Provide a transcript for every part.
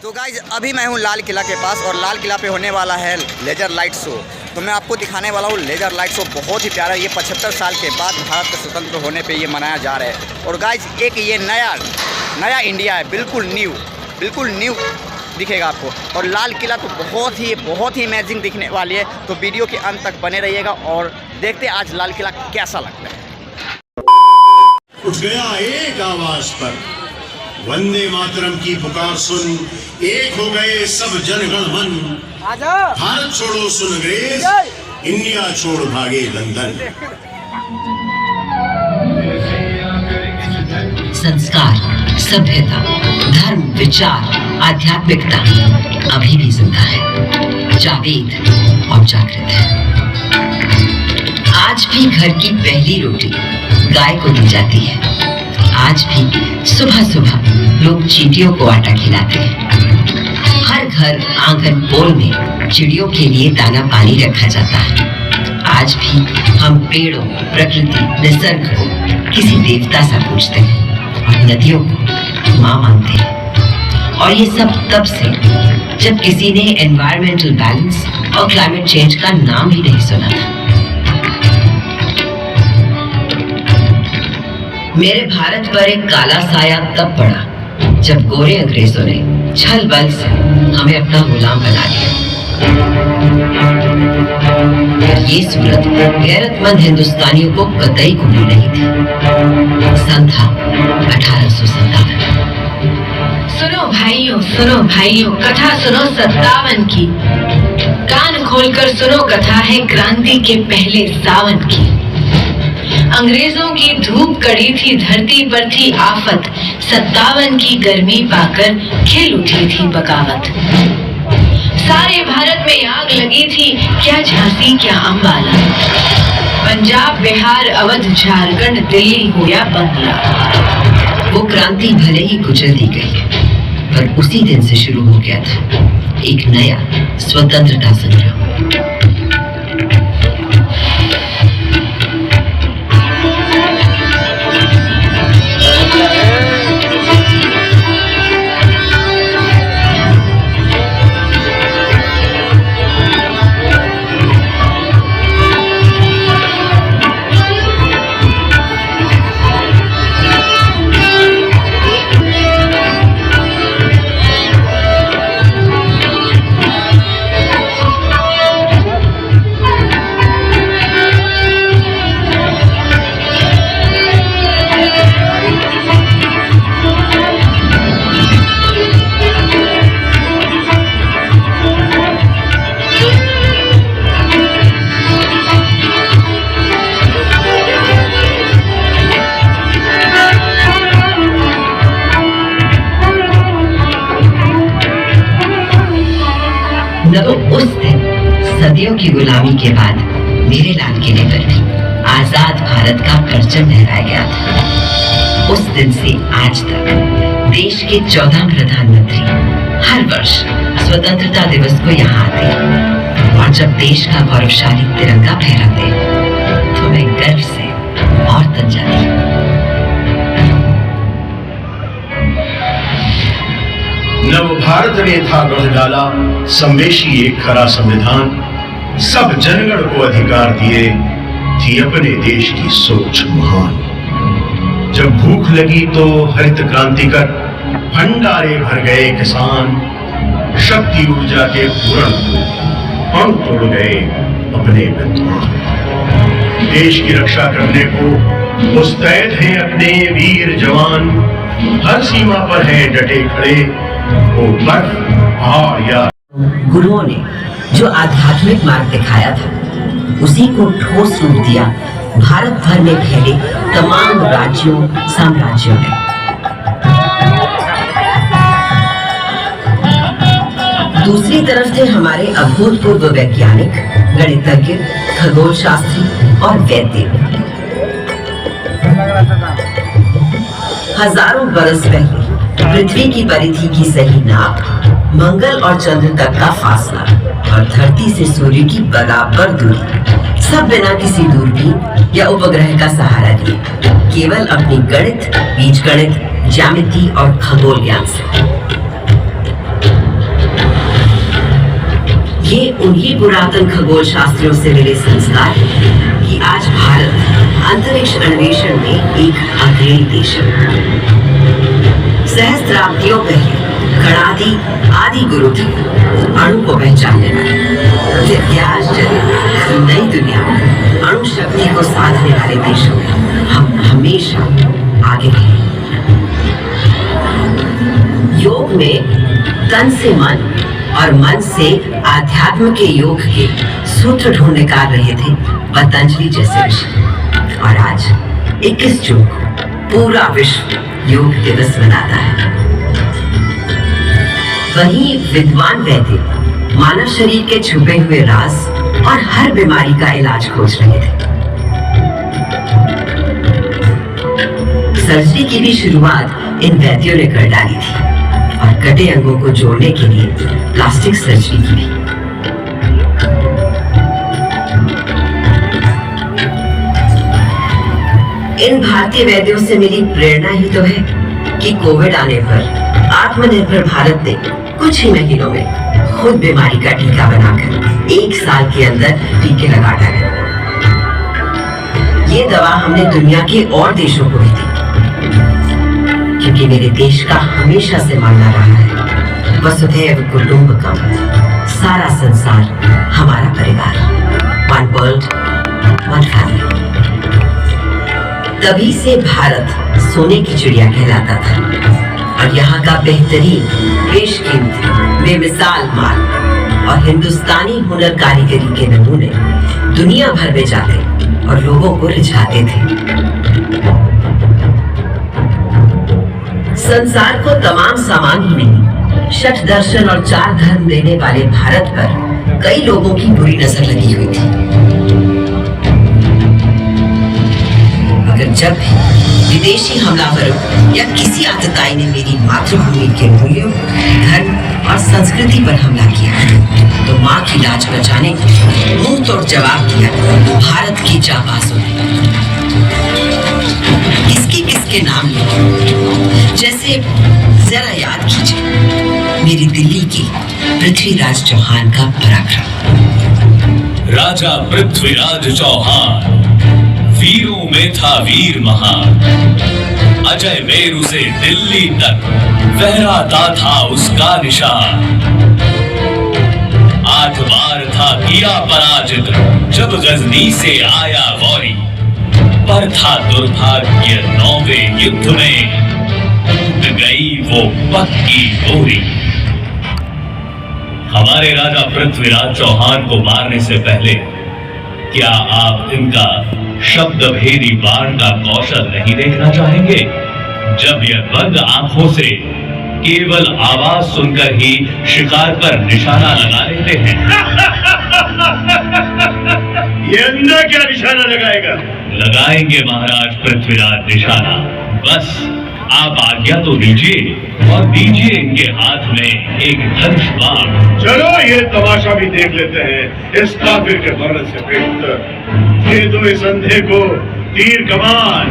तो गाइज अभी मैं हूँ लाल किला के पास और लाल किला पे होने वाला है लेज़र लाइट शो। तो मैं आपको दिखाने वाला हूँ लेज़र लाइट शो। बहुत ही प्यारा, ये 75 साल के बाद भारत के स्वतंत्र होने पे ये मनाया जा रहा है। और गाइज एक ये नया इंडिया है, बिल्कुल न्यू दिखेगा आपको। और लाल किला तो बहुत ही अमेजिंग दिखने वाली है। तो वीडियो के अंत तक बने रहिएगा और देखते हैं आज लाल किला कैसा लगता है। उठ गया एक आवाज पर, वंदे मातरम की पुकार सुन, एक हो गए सब जनगण मन। भारत छोड़ो सुन अंग्रेज, इंडिया छोड़ भागे लंदन। संस्कार, सभ्यता, धर्म, विचार, आध्यात्मिकता अभी भी जिंदा है, जावेद और जागृत है। आज भी घर की पहली रोटी गाय को दी जाती है। आज भी सुबह लोग चींटियों को आटा खिलाते हैं। हर घर, आंगन, पोल में चिड़ियों के लिए दाना पानी रखा जाता है। आज भी हम पेड़ों, प्रकृति, निसर्ग को किसी देवता सा पूजते हैं और नदियों को माँ मानते हैं। और ये सब तब से जब किसी ने एनवायरमेंटल बैलेंस और क्लाइमेट चेंज का नाम ही नहीं सुना था। मेरे भारत पर एक काला साया तब पड़ा जब गोरे अंग्रेजों ने छल बल से हमें अपना गुलाम बना लिया। ये सूरत गैरतमंद हिंदुस्तानियों को कतई कबूल नहीं थी। सन था 1857। सुनो भाइयों, कथा सुनो 57 की। कान खोलकर सुनो, कथा है क्रांति के पहले सावन की। अंग्रेजों की धूप कड़ी थी, धरती पर थी आफत। 57 की गर्मी पाकर खिल उठी थी बगावत। सारे भारत में आग लगी थी, क्या झांसी क्या अंबाला, पंजाब, बिहार, अवध, झारखंड, दिल्ली हो या बंगला। वो क्रांति भले ही कुचल दी गई, पर उसी दिन से शुरू हो गया था एक नया स्वतंत्रता संग्राम। तो उस दिन सदियों की गुलामी के बाद मेरे लाल किले पर भी आजाद भारत का परचम लहराया गया था। उस दिन से आज तक देश के 14 प्रधानमंत्री हर वर्ष स्वतंत्रता दिवस को यहाँ आते हैं और जब देश का गौरवशाली तिरंगा फहराते तो मैं गर्व से और तन जाती हूँ। नव भारत ने था गढ़ डाला संवेशी एक खरा संविधान। सब जनगण को अधिकार दिए, थी अपने देश की सोच महान। जब भूख लगी तो हरित क्रांति कर भंडारे भर गए किसान। शक्ति ऊर्जा के पूरण को अणु तोड़ गए अपने विद्वान। देश की रक्षा करने को मुस्तैद हैं अपने वीर जवान। हर सीमा पर हैं डटे खड़े, वो बर्फ, पहाड़ या। गुरुओं ने जो आध्यात्मिक मार्ग दिखाया था, उसी को ठोस रूप दिया भारत भर में फैले तमाम राज्यों, साम्राज्यों ने। दूसरी तरफ थे हमारे अभूतपूर्व वैज्ञानिक, गणितज्ञ, खगोल शास्त्री और वैद्य। हजारों बरस पहले पृथ्वी की परिधि की सही नाप, मंगल और चंद्र तक का फासला और धरती से सूर्य की बराबर दूरी, सब बिना किसी दूरबीन या उपग्रह का सहारा लिए, केवल अपनी गणित, बीजगणित, ज्यामिति और खगोल ज्ञान से। ये उन्हीं पुरातन खगोल शास्त्रियों से मिले संस्कार हैं कि आज भारत अंतरिक्ष अन्वेषण में एक अग्रणी देश है। सहस्त्राब्दियों पहले गणादि आदि गुरु थे अणु को पहचानने वाले। दिव्याश्चर्य नई दुनिया में अणु शक्ति को साधने वाले देशों में हम हमेशा आगे रहे। योग में तन से मन और मन से आध्यात्म के योग के सूत्र ढूंढ निकाल रहे थे पतंजलि जैसे ऋषि। और आज 21 जून को पूरा विश्व योग दिवस मनाता है। वहीं विद्वान वैद्य मानव शरीर के छुपे हुए राज और हर बीमारी का इलाज खोज रहे थे। सर्जरी की भी शुरुआत इन वैद्यों ने कर डाली थी और कटे अंगों को जोड़ने के लिए प्लास्टिक सर्जरी की भी। इन भारतीय वैद्यों से मिली प्रेरणा ही तो है कि कोविड आने पर आत्मनिर्भर भारत ने कुछ ही महीनों में खुद बीमारी का टीका बनाकर 1 साल के अंदर टीके लगा डाले। ये दवा हमने दुनिया के और देशों को भी दी, क्योंकि मेरे देश का हमेशा से मानना रहा है वसुधैव कुटुंबकम, सारा संसार हमारा परिवार, वन वर्ल्ड वन फैमिली। तभी से भारत सोने की चिड़िया कहलाता था और यहाँ का बेहतरीन बेशकीमती बेमिसाल माल और हिंदुस्तानी हुनर कारीगरी के नमूने दुनिया भर में जाते और लोगों को रिझाते थे। संसार को तमाम सामान ही नहीं, षट दर्शन और 4 धर्म देने वाले भारत पर कई लोगों की बुरी नजर लगी हुई थी। मगर जब भी विदेशी हमलावरों या किसी आतताई ने मेरी मातृभूमि के मूल्यों, धर्म और संस्कृति पर हमला किया तो माँ की लाज बचाने मुंह तोड़ जवाब दिया भारत की जाबाजों ने। किसके नाम लिए, जैसे जरा याद कीजिए मेरी दिल्ली की पृथ्वीराज चौहान का पराक्रम। राजा पृथ्वीराज चौहान वीरों में था वीर महान, अजय मेरु से दिल्ली तक फहराता था उसका निशान। 8 बार था किया पराजित जब गजनी से आया गौरी, पर था दुर्भाग्य 9वें युद्ध में टूट गई वो पक्की डोरी। हमारे राजा पृथ्वीराज चौहान को मारने से पहले क्या आप इनका शब्द भेदी बाण का कौशल नहीं देखना चाहेंगे, जब यह बंद आंखों से केवल आवाज सुनकर ही शिकार पर निशाना लगा लेते हैं। ये अंधा क्या निशाना लगाएगा? लगाएंगे महाराज पृथ्वीराज निशाना, बस आप आज्ञा तो दीजिए और दीजिए इनके हाथ में एक धनुष बाण। चलो ये तमाशा भी देख लेते हैं इस काफिर के मरने से बेहतर ये दो इस अंधे को तीर कमान।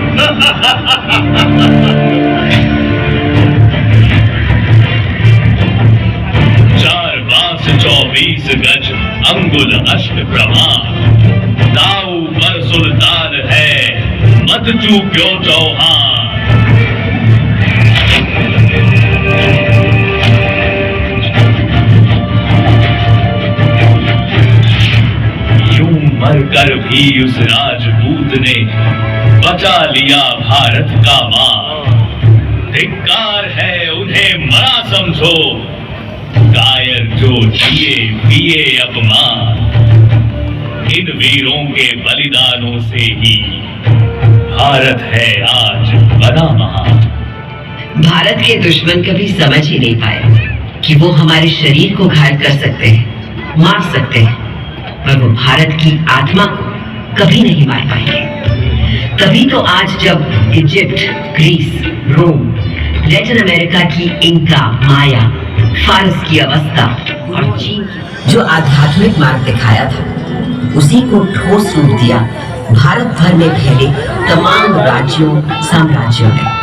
4 बांस 24 गज अंगुल अष्ट प्रमाण, दाऊ पर सुल्तान है मत चूक्यो चौहान। मरकर भी उस राजपूत ने बचा लिया भारत का मान। धिक्कार है उन्हें मरा समझो, कायर जो जिए पिए अपमान। इन वीरों के बलिदानों से ही भारत है आज बना महान। भारत के दुश्मन कभी समझ ही नहीं पाए कि वो हमारे शरीर को घायल कर सकते हैं, मार सकते हैं, पर वो भारत की आत्मा को कभी नहीं मार पाएंगे। तभी तो आज जब इजिप्ट, ग्रीस, रोम, लैटिन अमेरिका की इंका, माया, फारस की अवस्था और चीन जो आध्यात्मिक मार्ग दिखाया था, उसी को ठोस रूप दिया भारत भर में फैले तमाम राज्यों, साम्राज्यों ने।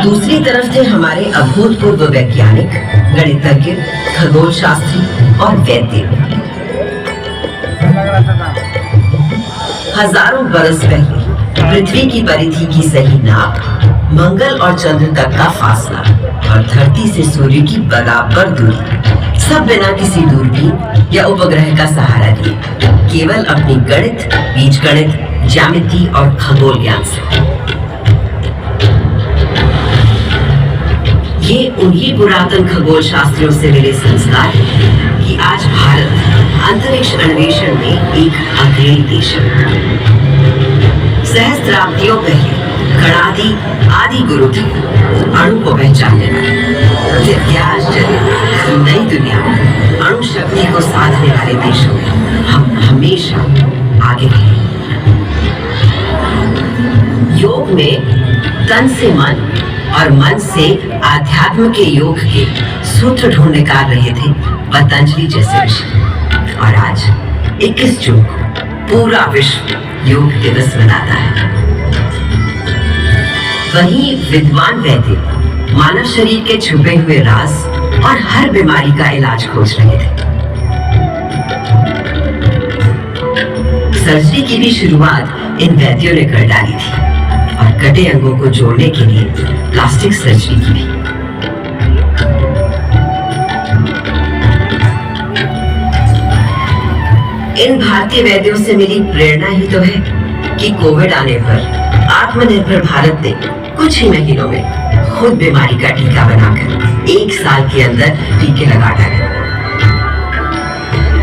दूसरी तरफ थे हमारे अभूतपूर्व वैज्ञानिक, गणितज्ञ, खगोल शास्त्री और वैद्य। हजारों बरस पहले पृथ्वी की परिधि की सही नाप, मंगल और चंद्र तक का फासला और धरती से सूर्य की बराबर दूरी, सब बिना किसी दूरबीन या उपग्रह का सहारा लिए, केवल अपनी गणित, बीजगणित, ज्यामिति और खगोल ज्ञान से। ये उन्हीं पुरातन खगोल शास्त्रियों से मिले संस्कार हैं कि आज भारत अंतरिक्ष अन्वेषण में एक अग्रणी देश है। सहस्त्राब्दियों पहले गणादि आदि गुरु थे अणु को पहचानने वाले। दिव्याश्चर्य नई दुनिया में अणु शक्ति को साधने वाले देशों में हम हमेशा आगे रहे। योग में तन से मन और मन से आध्यात्म के योग के सूत्र ढूंढ निकाल रहे थे पतंजलि जैसे ऋषि। और आज 21 जून को पूरा विश्व योग दिवस मनाता है। वहीं विद्वान वैद्य मानव शरीर के छुपे हुए राज और हर बीमारी का इलाज खोज रहे थे। सर्जरी की भी शुरुआत इन वैद्यों ने कर डाली थी और कटे अंगों को जोड़ने के लिए प्लास्टिक सर्जरी की भी। इन भारतीय वैद्यों से मिली प्रेरणा ही तो है कि कोविड आने पर आत्मनिर्भर भारत ने कुछ ही महीनों में खुद बीमारी का टीका बनाकर 1 साल के अंदर टीके लगा डाले।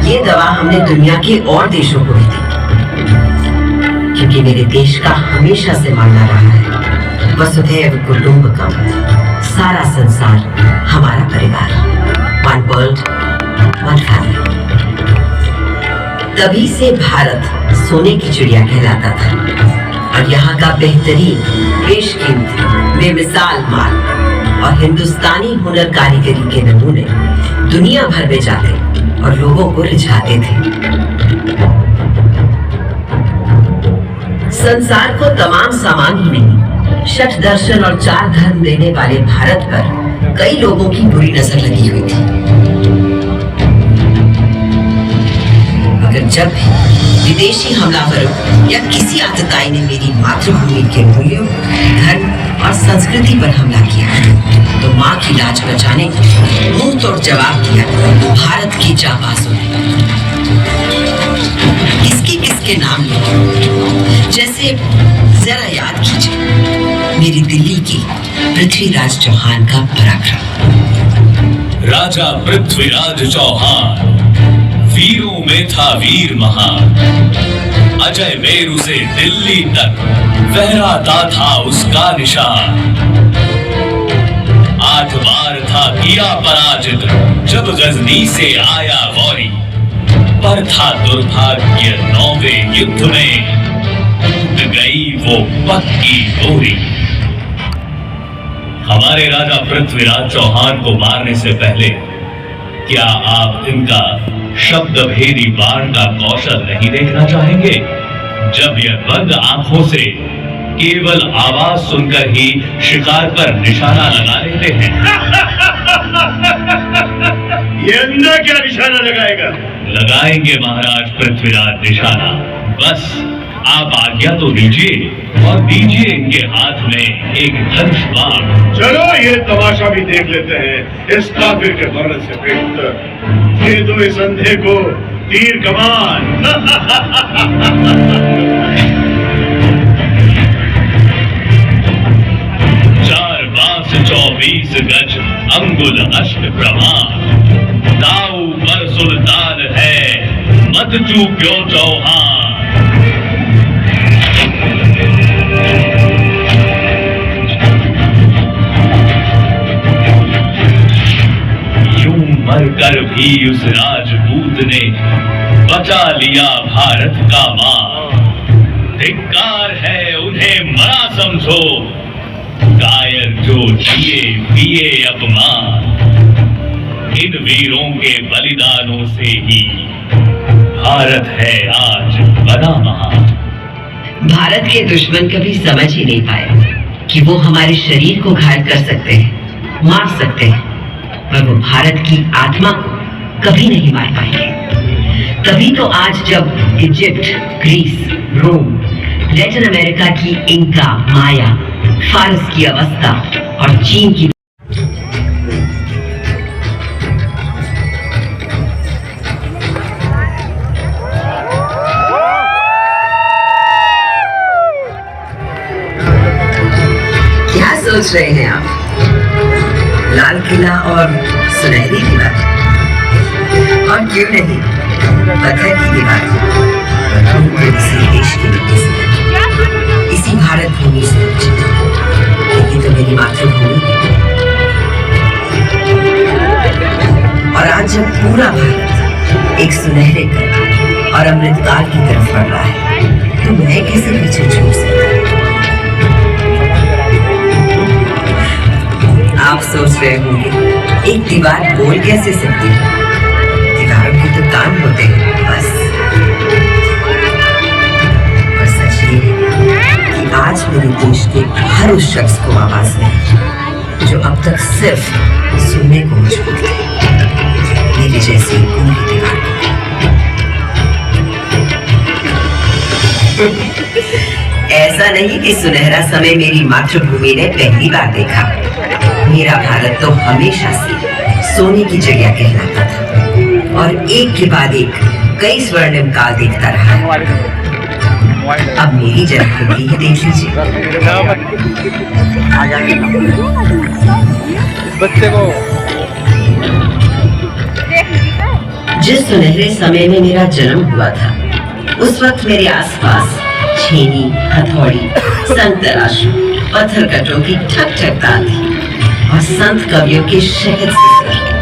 ये दवा हमने दुनिया के और देशों को भी दी, क्योंकि मेरे देश का हमेशा से मानना रहा है वसुधैव कुटुंबकम, सारा संसार हमारा परिवार, वन वर्ल्ड वन फैमिली। तभी से भारत सोने की चिड़िया कहलाता था और यहाँ का बेहतरीन, बेशकीमती, बेमिसाल माल और हिंदुस्तानी हुनर कारीगरी के नमूने दुनिया भर में जाते और लोगों को रिझाते थे। संसार को तमाम सामान ही नहीं, षट दर्शन और 4 धर्म देने वाले भारत पर कई लोगों की बुरी नजर लगी हुई थी। मगर जब भी विदेशी हमलावरों या किसी आतताई ने मेरी मातृभूमि के मूल्यों, धर्म और संस्कृति पर हमला किया तो माँ की लाज बचाने को मुंह तोड़ जवाब दिया भारत की जाबाजों ने। किसके नाम लिए, जैसे जरा याद कीजिए मेरी दिल्ली की पृथ्वीराज चौहान का पराक्रम। राजा पृथ्वीराज चौहान वीरों में था वीर महान, अजय मेरु से दिल्ली तक फहराता था उसका निशान। 8 बार था किया पराजित जब गजनी से आया गौरी, पर था दुर्भाग्य 9वें युद्ध में टूट गई वो पक्की डोरी। हमारे राजा पृथ्वीराज चौहान को मारने से पहले क्या आप इनका शब्द भेदी बाण का कौशल नहीं देखना चाहेंगे? जब यह बंद आंखों से केवल आवाज सुनकर ही शिकार पर निशाना लगा लेते हैं। ये अंधा क्या निशाना लगाएगा? लगाएंगे महाराज पृथ्वीराज निशाना, बस आप आज्ञा तो दीजिए और दीजिए इनके हाथ में एक धनुष बाण। चलो ये तमाशा भी देख लेते हैं इस काफिर के मरने से बेहतर। ये दो इस अंधे को तीर कमान। 4 बांस 24 गज अंगुल अष्ट प्रमाण, दाऊ पर सुल्तान है मत चूक्यो चौहान। मरकर भी उस राजपूत ने बचा लिया भारत का मान। धिक्कार है उन्हें मरा समझो, कायर जो जिए पिए अपमान। इन वीरों के बलिदानों से ही भारत है आज बना महान। भारत के दुश्मन कभी समझ ही नहीं पाए कि वो हमारे शरीर को घायल कर सकते हैं, मार सकते हैं, पर वो भारत की आत्मा को कभी नहीं मार पाएंगे। तभी तो आज जब इजिप्ट, ग्रीस, रोम, लैटिन अमेरिका की इंका, माया, फारस की अवस्था और चीन की क्या सोच रहे हैं आप? लाल किला और सुनहरी दीवार, और क्यों नहीं पत्थर की दीवार, किसी देश की मिट्टी से, इसी भारत भूमि से, ये तो मेरी मातृभूमि है। और आज जब पूरा भारत एक सुनहरे कल और अमृतकाल की तरफ बढ़ रहा है, तो मैं कैसे पीछे छूट सकता? आप सोच रहे होंगे एक दीवार बोल कैसे सकती है? दीवारों के तो कान होते हैं बस। पर सच ये है कि आज मेरे देश के हर उस शख्स को आवाज मिली जो अब तक सिर्फ सुनने को मजबूर थे, मेरी जैसी गूंगी दीवार को। ऐसा नहीं कि सुनहरा समय मेरी मातृभूमि ने पहली बार देखा। मेरा भारत तो हमेशा से सोने की चिड़िया कहलाता था और एक के बाद एक कई स्वर्णिम काल देखता रहा है। अब मेरी जन्मभूमि ही देख लीजिए। जिस सुनहरे समय में मेरा जन्म हुआ था, उस वक्त मेरे आसपास छेनी, हथौड़ी, संग तराशू, पत्थर कटों की ठक ठक ताल थी और संत कवियों के शहद से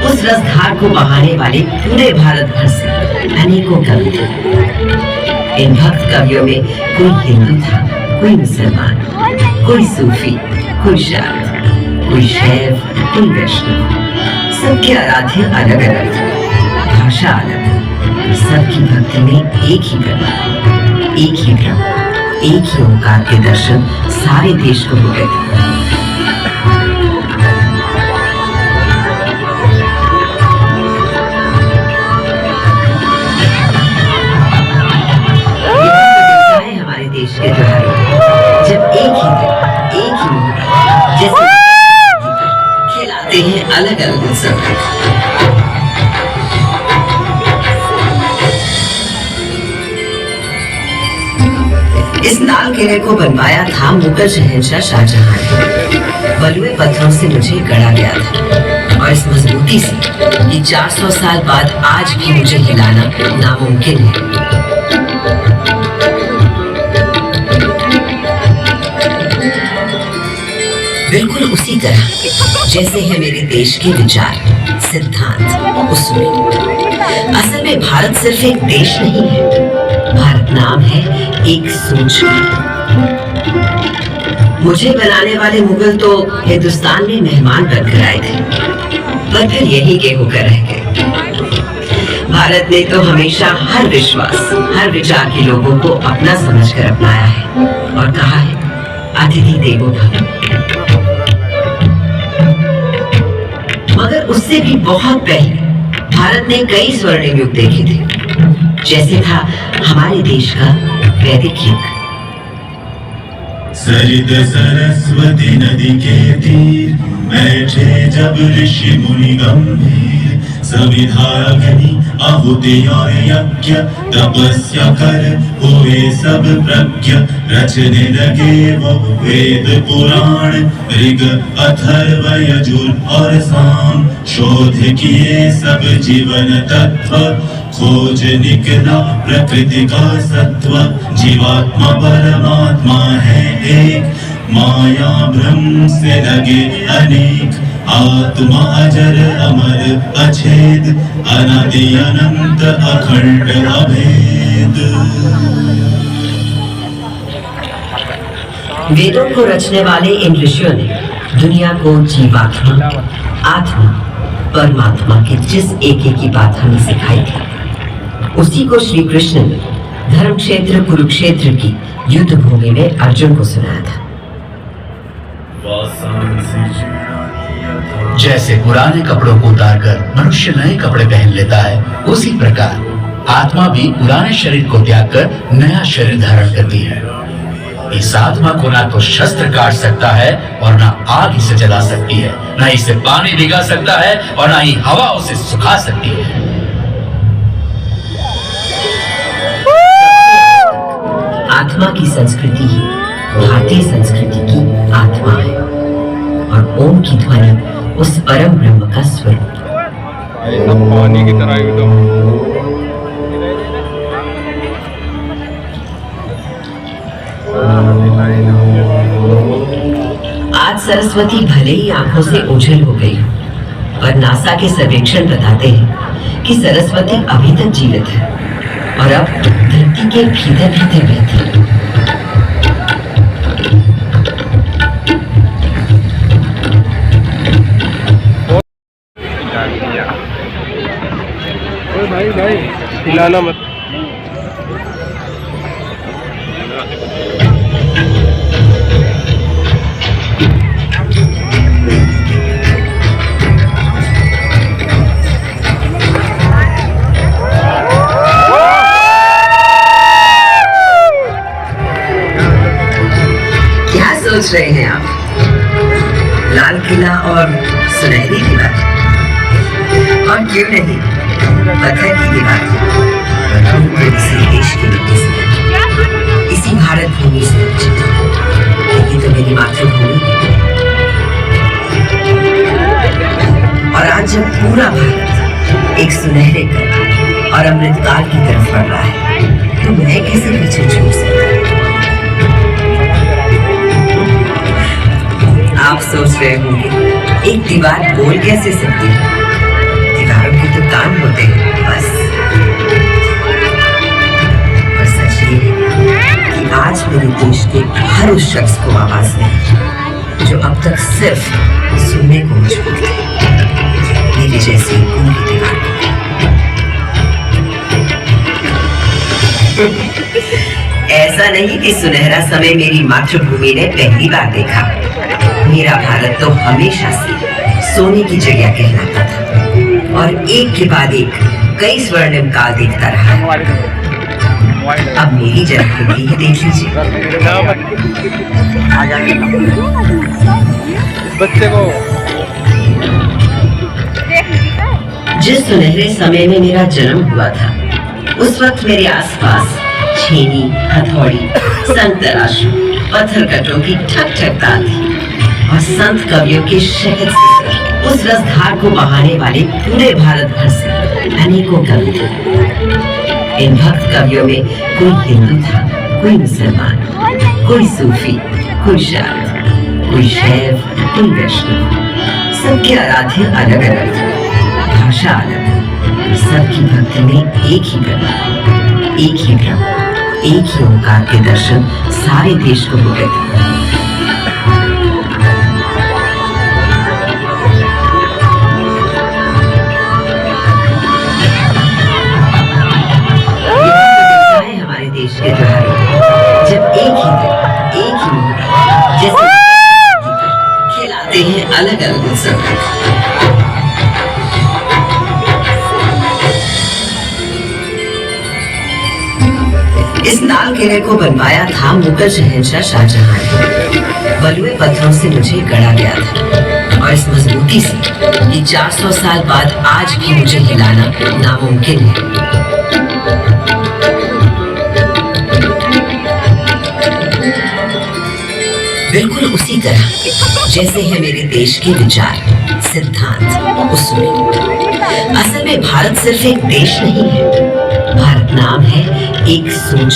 उस रसधार को बहाने वाले पूरे भारत भर से अनेकों कवि थे। इन भक्त कवियों में कोई हिंदू था, कोई मुसलमान, कोई सूफी, कोई शाक्त, कोई शैव, कोई वैष्णव। सबके आराध्य अलग अलग थे, भाषा अलग, सबकी भक्ति में एक ही ब्रह्म, एक ही ब्रह्म, एक ही ओंकार के दर्शन सारे देश को हो गए थे। देश के त्योहारों जब एक ही दिन, एक ही मुहूर्त, जैसे खिलाते हैं अलग अलग उत्सव। इस लाल किले को बनवाया था मुगल शहंशाह शाहजहां ने। बलुए पत्थरों से मुझे गढ़ा गया था और इस मजबूती से कि 400 साल बाद आज भी मुझे हिलाना नामुमकिन है। बिल्कुल उसी तरह जैसे है मेरे देश के विचार, सिद्धांत, उसूल। असल में भारत सिर्फ एक देश नहीं है, भारत नाम है एक सोच। मुझे बनाने वाले मुगल तो हिंदुस्तान में मेहमान बनकर आए थे, पर फिर यही के होकर रह गए। भारत ने तो हमेशा हर विश्वास, हर विचार के लोगों को अपना समझकर अपनाया है और कहा है अतिथि देवो भव। मगर उससे भी बहुत पहले भारत ने कई स्वर्णिम युग देखे थे, जैसे था हमारे देश का वैदिक युग। सरित सरस्वती नदी के तीर बैठे जब ऋषि मुनि गंभीर, सविधा अग्नि आहुति और यज्ञ तपस्या कर हुए सब प्रज्ञ, रचने लगे वो वेद पुराण ऋग अथर्व यजुर और साम, शोध किए सब जीवन तत्व, खोज निकला प्रकृति का सत्व, जीवात्मा परमात्मा है एक, माया भ्रम से लगे अनेक, आत्मा अजर अमर अछेद, अनादि अनंत अखंड अभेद। वेदों को रचने वाले इन ऋषियों ने दुनिया को जीवात्मा, आत्मा, परमात्मा की जिस एक की बात हमें सिखाई थी, उसी को श्री कृष्ण ने धर्म क्षेत्र कुरुक्षेत्र की युद्ध भूमि में अर्जुन को सुनाया था। जैसे पुराने कपड़ों को उतारकर मनुष्य नए कपड़े पहन लेता है, उसी प्रकार आत्मा भी पुराने शरीर को त्याग कर नया शरीर धारण करती है। इस आत्मा को ना तो शस्त्र काट सकता है और ना आग इसे जला सकती है, ना इसे पानी भिगा सकता है और ना ही हवा उसे सुखा सकती है। आत्मा की संस्कृति ही भारतीय संस्कृति की आत्मा है और ओम की ध्वनि उस परम ब्रह्म का स्वरूप। पानी की तरह एकदम। आज सरस्वती भले ही आंखों से ओझल हो गई, पर नासा के सर्वेक्षण बताते हैं कि सरस्वती अभी तक जीवित है और अब धरती के भीतर भीतर बहती है। भाई हिलाना मत। क्या सोच रहे हैं आप? लाल किला और सुनहरी दीवार, और क्यों नहीं पत्थर की दीवार, इसी देश की मिट्टी से, इसी भारत भूमि से, ये तो मेरी मातृभूमि है। और आज जब पूरा भारत एक सुनहरे कल और अमृतकाल की तरफ बढ़ रहा है, तो मैं कैसे पीछे छूट सकता? आप सोच रहे होंगे एक दीवार बोल कैसे सकती है? दीवारों के तो कान होते हैं बस। पर सच ये है कि आज मेरे देश के हर उस शख्स को आवाज नहीं जो अब तक सिर्फ सुनने को मजबूर थे, मेरी जैसी गूंगी दीवार। ऐसा नहीं कि सुनहरा समय मेरी मातृभूमि ने पहली बार देखा। मेरा भारत तो हमेशा से सोने की जगह कहलाता था और एक के बाद एक कई स्वर्णिम काल देखता रहा है। अब मेरी जन्मभूमि ही देख लीजिए। बच्चे को जिस सुनहरे समय में मेरा जन्म हुआ था, उस वक्त मेरे आसपास छेनी, हथौड़ी, संग तराशू, पत्थर कटों की ठक ठक ताल थी और संत कवियों के शहद से उस रसधार को बहाने वाले पूरे भारत भर से अनेकों कवि थे। इन भक्त कवियों में कोई हिंदू था, कोई मुसलमान, कोई सूफी, कोई शाक्त, कोई शैव, कोई वैष्णव। सबके आराध्य अलग अलग थे, भाषा अलग, सबकी भक्ति में एक ही ब्रह्म, एक ही ब्रह्म, एक ही ओंकार के दर्शन सारे देश को हो गए थे। हमारे देश के त्योहारों जब एक ही दिन, एक ही मुहूर्त जैसे खिलाते हैं अलग अलग उत्सव। इस लाल किले को बनवाया था मुगल शहंशाह शाहजहां ने। बलुए पत्थरों से मुझे गढ़ा गया था और इस मजबूती से कि 400 साल बाद आज भी मुझे हिलाना नामुमकिन है। बिल्कुल उसी तरह जैसे है मेरे देश के विचार, सिद्धांत, उसूल। असल में भारत सिर्फ एक देश नहीं है, भारत नाम है एक सोच।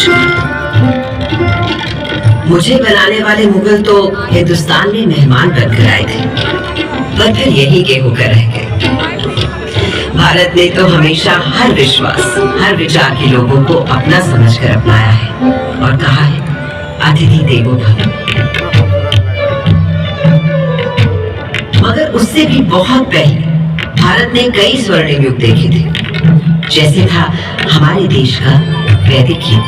मुझे बनाने वाले मुगल तो हिंदुस्तान में मेहमान बनकर आए थे, पर फिर यही के होकर रह गए। भारत ने तो हमेशा हर विश्वास, हर विचार के लोगों को अपना समझकर अपनाया है और कहा है अतिथि देवो भव। मगर उससे भी बहुत पहले भारत ने कई स्वर्णिम युग देखे थे, जैसे था हमारे देश का वैदिक युग।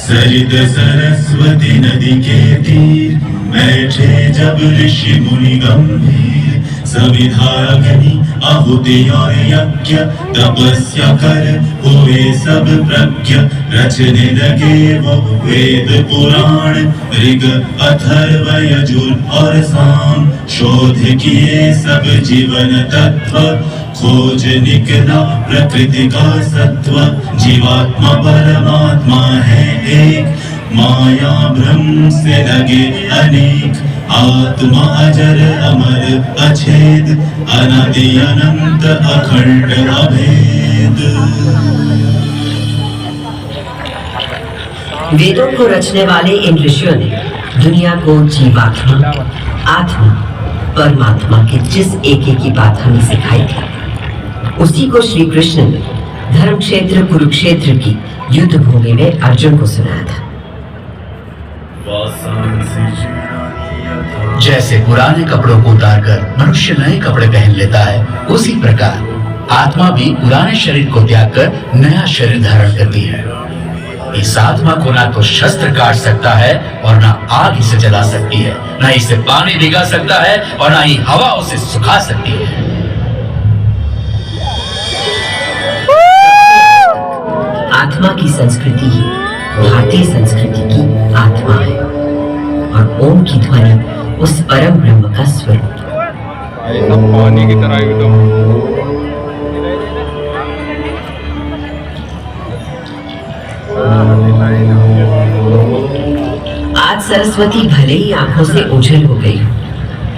सरित सरस्वती नदी के तीर बैठे जब ऋषि मुनि गंभीर सविधा अग्नि आहुति और यज्ञ तपस्या कर हुए सब प्रज्ञ रचने लगे वो वेद पुराण ऋग अथर्व यजुर और साम शोध किए सब जीवन तत्व खोज निकला प्रकृति का सत्व जीवात्मा परमात्मा है एक माया भ्रम से लगे अनेक आत्मा अजर अमर अछेद अनादि अनंत अखंड अभेद। वेदों को रचने वाले इन ऋषियों ने दुनिया को जीवात्मा आत्मा परमात्मा की जिस एक की बात हमें सिखाई थी उसी को श्री कृष्ण ने धर्म क्षेत्र कुरुक्षेत्र की युद्ध भूमि में अर्जुन को सुनाया था। जैसे पुराने कपड़ों को उतारकर मनुष्य नए कपड़े पहन लेता है, उसी प्रकार आत्मा भी पुराने शरीर को त्याग कर नया शरीर धारण करती है। इस आत्मा को ना तो शस्त्र काट सकता है और ना आग इसे जला सकती है, ना इसे पानी भिगा सकता है और ना ही हवा उसे सुखा सकती है। आत्मा की संस्कृति ही भारतीय संस्कृति की आत्मा है और ओम की ध्वनि उस परम ब्रह्म का स्वरूप। भाई सब पानी की तरह एकदम। आज सरस्वती भले ही आंखों से ओझल हो गई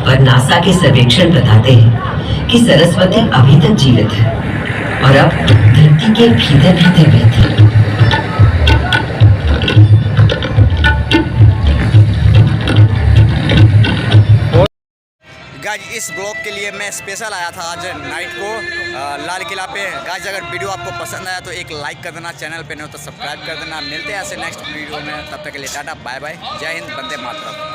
पर नासा के सर्वेक्षण बताते हैं कि सरस्वती अभी तक जीवित है और अब धरती के भीतर भीतर बहती है। गाइज इस ब्लॉग के लिए मैं स्पेशल आया था आज नाइट को लाल किला पे। गाइज अगर वीडियो आपको पसंद आया तो एक लाइक कर देना, चैनल पे नहीं हो तो सब्सक्राइब कर देना। मिलते हैं ऐसे नेक्स्ट वीडियो में, तब तक के लिए टाटा बाय बाय, जय हिंद, वंदे मातरम।